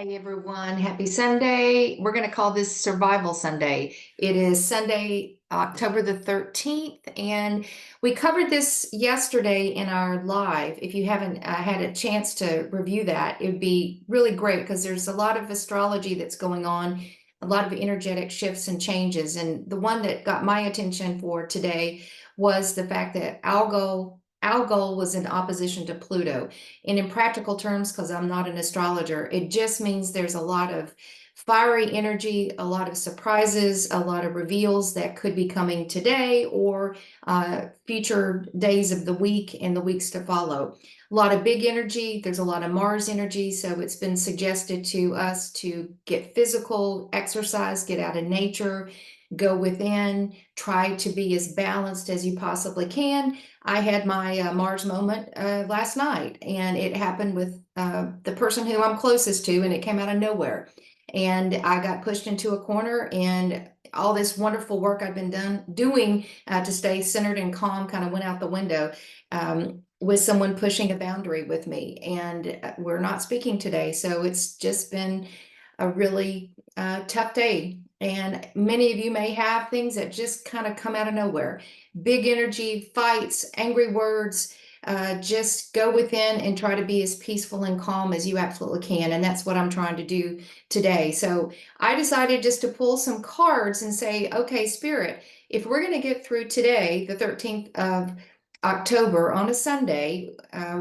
Hey everyone, happy Sunday. We're going to call this Survival Sunday. It is Sunday, October the 13th, and we covered this yesterday in our live. If you haven't had a chance to review that, it would be really great because there's a lot of astrology that's going on, a lot of energetic shifts and changes. And the one that got my attention for today was the fact that Algol was in opposition to Pluto. And in practical terms, because I'm not an astrologer, it just means there's a lot of fiery energy, a lot of surprises, a lot of reveals that could be coming today or future days of the week and the weeks to follow. A lot of big energy. There's a lot of Mars energy. So it's been suggested to us to get physical exercise, get out in nature, go within, try to be as balanced as you possibly can. I had my Mars moment last night, and it happened with the person who I'm closest to, and it came out of nowhere. And I got pushed into a corner, and all this wonderful work I've been doing to stay centered and calm kind of went out the window with someone pushing a boundary with me. And we're not speaking today. So it's just been a really tough day. And many of you may have things that just kind of come out of nowhere. Big energy, fights, angry words. Just go within and try to be as peaceful and calm as you absolutely can. And that's what I'm trying to do today. So I decided just to pull some cards and say, okay, Spirit, if we're going to get through today, the 13th of October on a Sunday,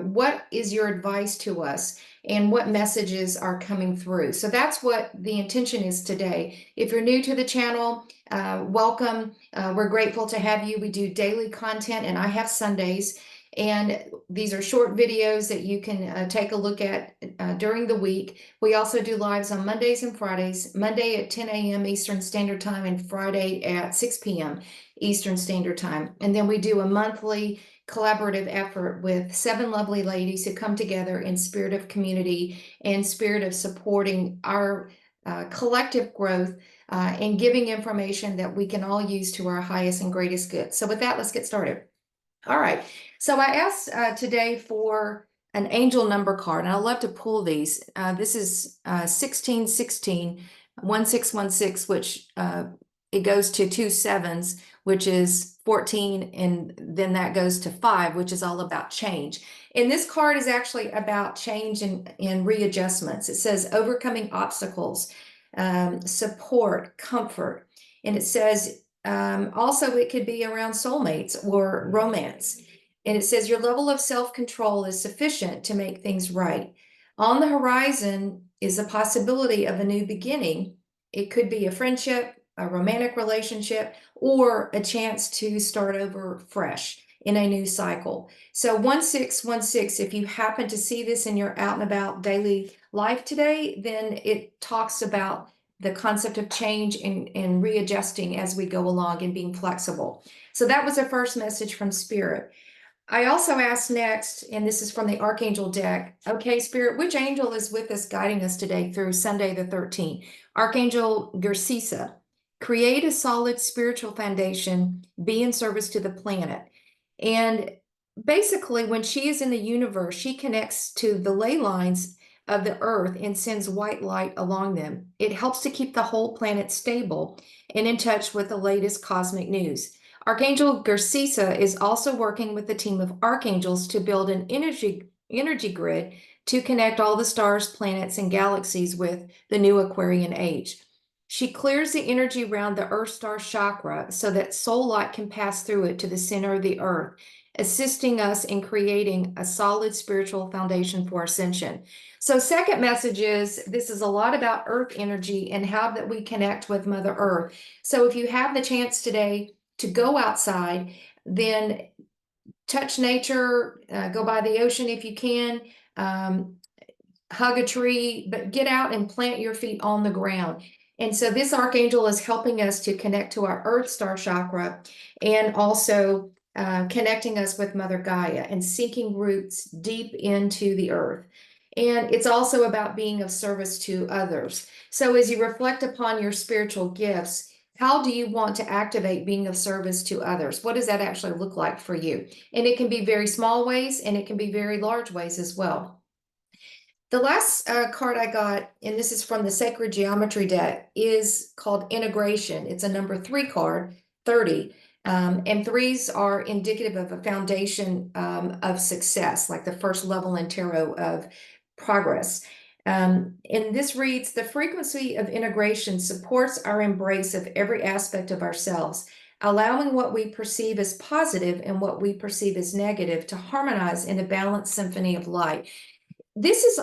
what is your advice to us? And what messages are coming through. So that's what the intention is today. If you're new to the channel, welcome. We're grateful to have you. We do daily content, and I have Sundays. And these are short videos that you can take a look at during the week. We also do lives on Mondays and Fridays, Monday at 10 a.m. Eastern Standard Time and Friday at 6 p.m. Eastern Standard Time. And then we do a monthly collaborative effort with 7 lovely ladies who come together in spirit of community and spirit of supporting our collective growth and giving information that we can all use to our highest and greatest good. So with that, let's get started. All right. So I asked today for an angel number card, and I love to pull these. This is 1616, 1616, which it goes to 2 sevens, which is 14, and then that goes to 5, which is all about change. And this card is actually about change and readjustments. It says overcoming obstacles, support, comfort. And it says also it could be around soulmates or romance. And it says your level of self-control is sufficient to make things right. On the horizon is a possibility of a new beginning. It could be a friendship, a romantic relationship, or a chance to start over fresh in a new cycle. So 1616, if you happen to see this in your out and about daily life today, then it talks about the concept of change and readjusting as we go along and being flexible. So that was the first message from Spirit. I also asked next, and this is from the Archangel deck, okay, Spirit, which angel is with us guiding us today through Sunday the 13th? Archangel Gersisa. Create a solid spiritual foundation, be in service to the planet. And basically, when she is in the universe, she connects to the ley lines of the earth and sends white light along them. It helps to keep the whole planet stable and in touch with the latest cosmic news. Archangel Gersisa is also working with a team of archangels to build an energy grid to connect all the stars, planets, and galaxies with the new Aquarian age. She clears the energy around the Earth Star Chakra so that soul light can pass through it to the center of the earth, assisting us in creating a solid spiritual foundation for ascension. So second message is this is a lot about earth energy and how that we connect with Mother Earth. So if you have the chance today to go outside, then touch nature, go by the ocean if you can, hug a tree, but get out and plant your feet on the ground. And so this archangel is helping us to connect to our Earth Star Chakra and also connecting us with Mother Gaia and sinking roots deep into the earth. And it's also about being of service to others. So as you reflect upon your spiritual gifts, how do you want to activate being of service to others? What does that actually look like for you? And it can be very small ways, and it can be very large ways as well. The last card I got, and this is from the Sacred Geometry deck, is called Integration. It's a number 3 card, 30. And threes are indicative of a foundation of success, like the first level in tarot of progress. And this reads, the frequency of integration supports our embrace of every aspect of ourselves, allowing what we perceive as positive and what we perceive as negative to harmonize in a balanced symphony of light. This is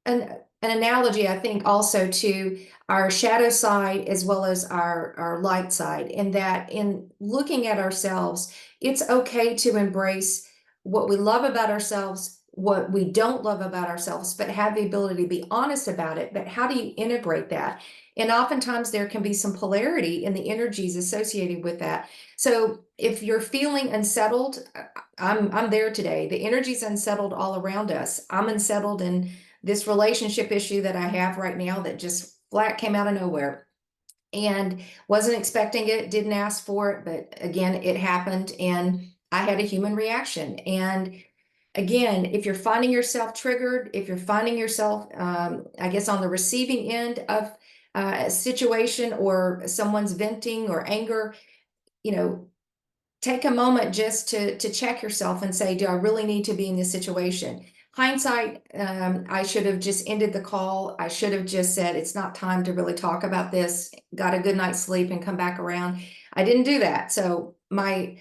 an analogy, I think, also to our shadow side as well as our light side, in that in looking at ourselves, it's okay to embrace what we love about ourselves, what we don't love about ourselves, but have the ability to be honest about it. But how do you integrate that? And oftentimes there can be some polarity in the energies associated with that. So if you're feeling unsettled, I'm there today. The energy's unsettled all around us. I'm unsettled in this relationship issue that I have right now that just flat came out of nowhere, and wasn't expecting it, didn't ask for it, but again, it happened and I had a human reaction. And again, if you're finding yourself triggered, if you're finding yourself, I guess, on the receiving end of a situation or someone's venting or anger, you know, take a moment just to check yourself and say, do I really need to be in this situation? Hindsight, I should have just ended the call. I should have just said, it's not time to really talk about this. Got a good night's sleep and come back around. I didn't do that. So my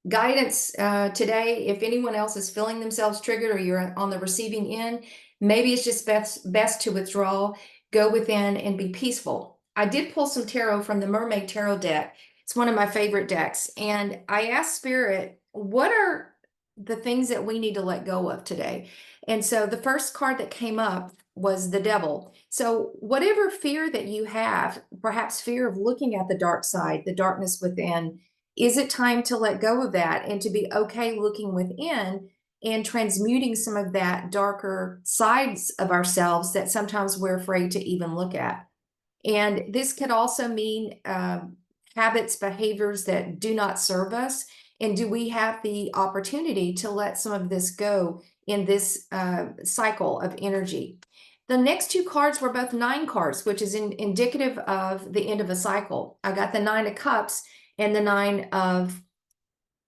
guidance today, if anyone else is feeling themselves triggered or you're on the receiving end, maybe it's just best to withdraw, go within and be peaceful. I did pull some tarot from the Mermaid Tarot deck. It's one of my favorite decks. And I asked Spirit, what are the things that we need to let go of today? And so the first card that came up was the Devil. So whatever fear that you have, perhaps fear of looking at the dark side, the darkness within, is it time to let go of that and to be okay looking within and transmuting some of that darker sides of ourselves that sometimes we're afraid to even look at? And this could also mean habits, behaviors that do not serve us. And do we have the opportunity to let some of this go in this cycle of energy? The next two cards were both 9 cards, which is indicative of the end of a cycle. I got the 9 of Cups and the 9 of,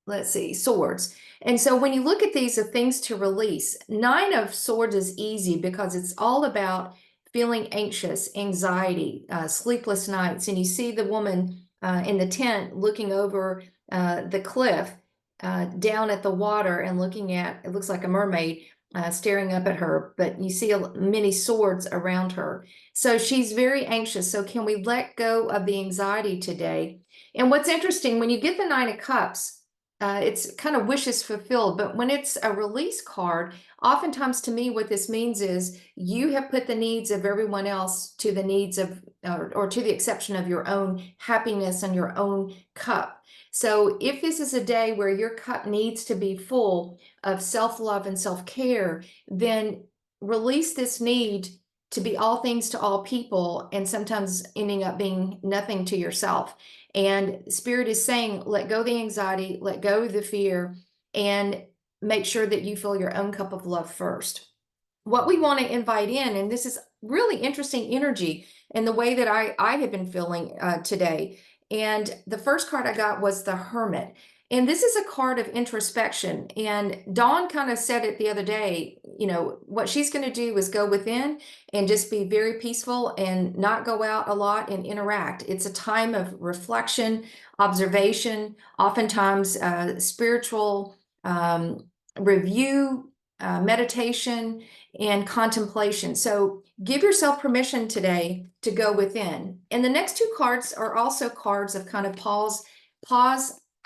let's see, Swords. And so when you look at these of things to release, 9 of Swords is easy because it's all about feeling anxious, anxiety, sleepless nights. And you see the woman in the tent looking over the cliff down at the water and looking at, it looks like a mermaid staring up at her, but you see many swords around her. So she's very anxious. So can we let go of the anxiety today? And what's interesting, when you get the 9 of Cups, it's kind of wishes fulfilled. But when it's a release card, oftentimes to me, what this means is you have put the needs of everyone else to the needs of, or to the exception of your own happiness and your own cup. So if this is a day where your cup needs to be full of self-love and self-care, then release this need to be all things to all people and sometimes ending up being nothing to yourself. And Spirit is saying, let go of the anxiety, let go of the fear, and make sure that you fill your own cup of love first. What we want to invite in, and this is really interesting energy in the way that I have been feeling today. And the first card I got was the Hermit. And this is a card of introspection. And Dawn kind of said it the other day, you know, what she's going to do is go within and just be very peaceful and not go out a lot and interact. It's a time of reflection, observation, oftentimes spiritual review, meditation, and contemplation. So give yourself permission today to go within. And the next 2 cards are also cards of kind of pause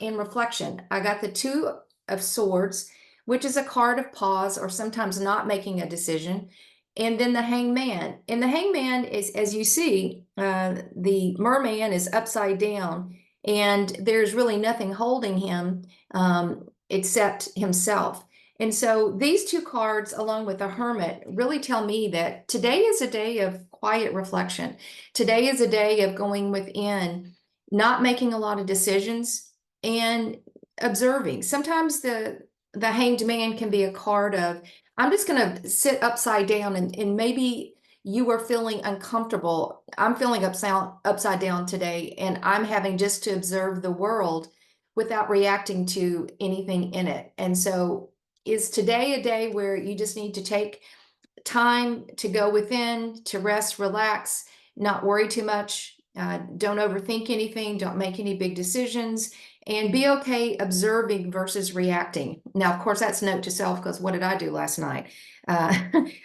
and reflection. I got the 2 of Swords, which is a card of pause or sometimes not making a decision. And then the Hangman. And the Hangman is, as you see, the merman is upside down and there's really nothing holding him except himself. And so these 2 cards, along with the Hermit, really tell me that today is a day of quiet reflection. Today is a day of going within, not making a lot of decisions, and observing. Sometimes the Hanged Man can be a card of I'm just going to sit upside down, and maybe you are feeling uncomfortable. I'm feeling upside down today, and I'm having just to observe the world without reacting to anything in it. And so, is today a day where you just need to take time to go within, to rest, relax, not worry too much, don't overthink anything, don't make any big decisions, and be okay observing versus reacting. Now, of course, that's note to self, because what did I do last night? Uh,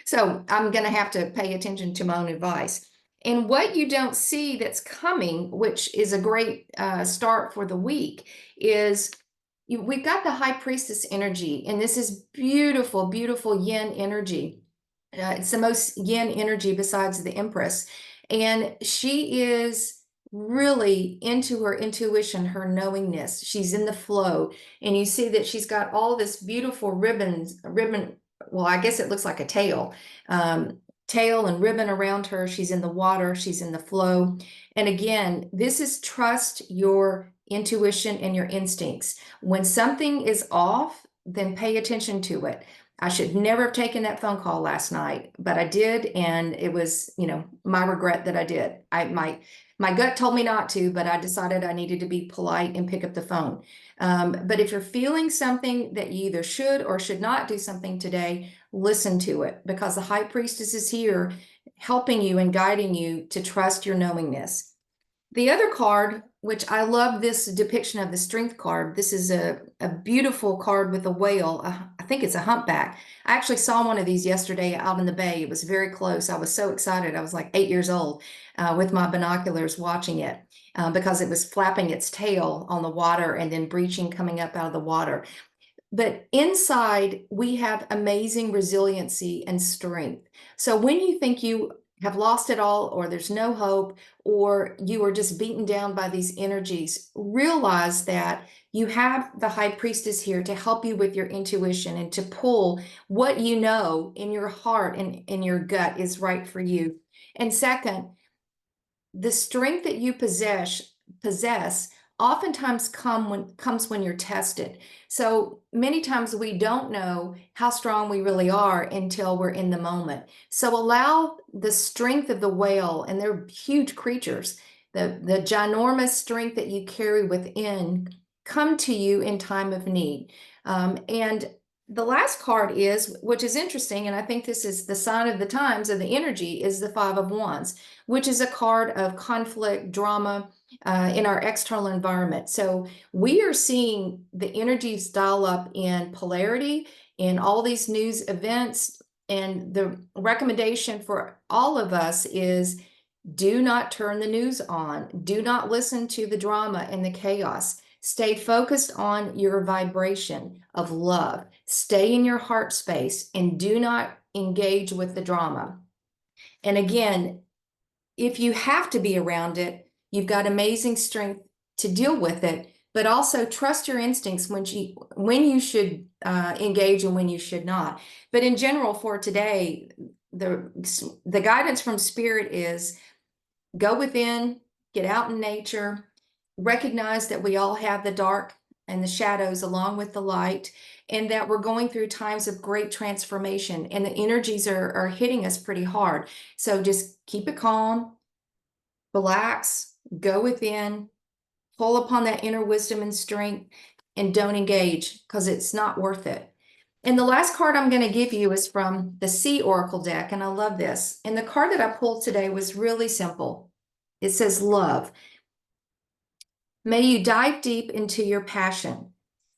so I'm going to have to pay attention to my own advice. And what you don't see that's coming, which is a great start for the week, is we've got the high priestess energy, and this is beautiful, beautiful yin energy. It's the most yin energy besides the Empress. And she is really into her intuition, her knowingness. She's in the flow. And you see that she's got all this beautiful ribbon. Well, I guess it looks like a tail. Tail and ribbon around her. She's in the water. She's in the flow. And again, this is trust your intuition and your instincts. When something is off, then pay attention to it. I should never have taken that phone call last night, but I did, and it was, my regret that I did. My gut told me not to, but I decided I needed to be polite and pick up the phone. But if you're feeling something that you either should or should not do something today, listen to it, because the High Priestess is here helping you and guiding you to trust your knowingness. The other card, which I love this depiction of the strength card. This is a beautiful card with a whale. I think it's a humpback. I actually saw one of these yesterday out in the bay. It was very close. I was so excited. I was like 8 years old with my binoculars watching it because it was flapping its tail on the water and then breaching coming up out of the water. But inside, we have amazing resiliency and strength. So when you think you have lost it all, or there's no hope, or you are just beaten down by these energies, realize that you have the High Priestess here to help you with your intuition and to pull what you know in your heart and in your gut is right for you. And second, the strength that you possess oftentimes comes when you're tested. So many times we don't know how strong we really are until we're in the moment. So allow the strength of the whale, and they're huge creatures, the ginormous strength that you carry within, come to you in time of need. And the last card is, which is interesting, and I think this is the sign of the times of the energy, is the Five of Wands, which is a card of conflict, drama in our external environment. So we are seeing the energies dial up in polarity in all these news events. And the recommendation for all of us is do not turn the news on. Do not listen to the drama and the chaos. Stay focused on your vibration of love. Stay in your heart space and do not engage with the drama. And again, if you have to be around it, you've got amazing strength to deal with it, but also trust your instincts when you should engage and when you should not. But in general, for today, the guidance from Spirit is go within, get out in nature, recognize that we all have the dark and the shadows along with the light, and that we're going through times of great transformation, and the energies are hitting us pretty hard. So just keep it calm, relax, go within, pull upon that inner wisdom and strength, and don't engage, because it's not worth it. And the last card I'm going to give you is from the Sea Oracle deck, and I love this. And the card that I pulled today was really simple. It says love. May you dive deep into your passion.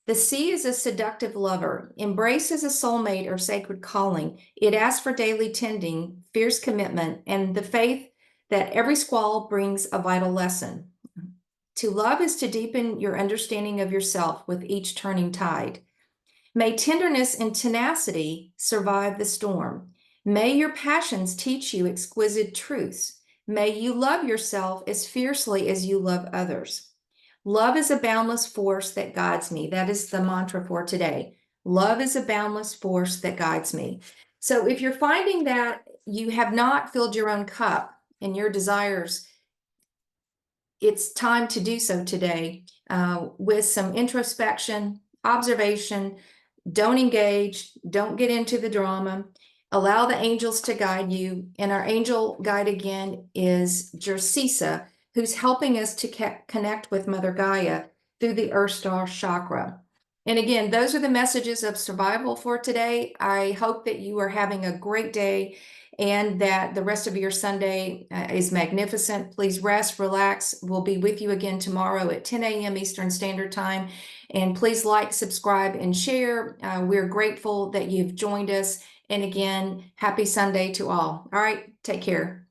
The sea is a seductive lover. Embrace as a soulmate or sacred calling. It asks for daily tending, fierce commitment, and the faith that every squall brings a vital lesson. To love is to deepen your understanding of yourself with each turning tide. May tenderness and tenacity survive the storm. May your passions teach you exquisite truths. May you love yourself as fiercely as you love others. Love is a boundless force that guides me. That is the mantra for today. Love is a boundless force that guides me. So if you're finding that you have not filled your own cup and your desires, it's time to do so today with some introspection, observation, Don't engage. Don't get into the drama. Allow the angels to guide you. And our angel guide again is Gersisa, who's helping us to connect with Mother Gaia through the Earth Star Chakra. And again, those are the messages of survival for today. I hope that you are having a great day and that the rest of your Sunday is magnificent. Please rest, relax. We'll be with you again tomorrow at 10 a.m. Eastern Standard Time. And please like, subscribe, and share. We're grateful that you've joined us. And again, happy Sunday to all. All right, take care.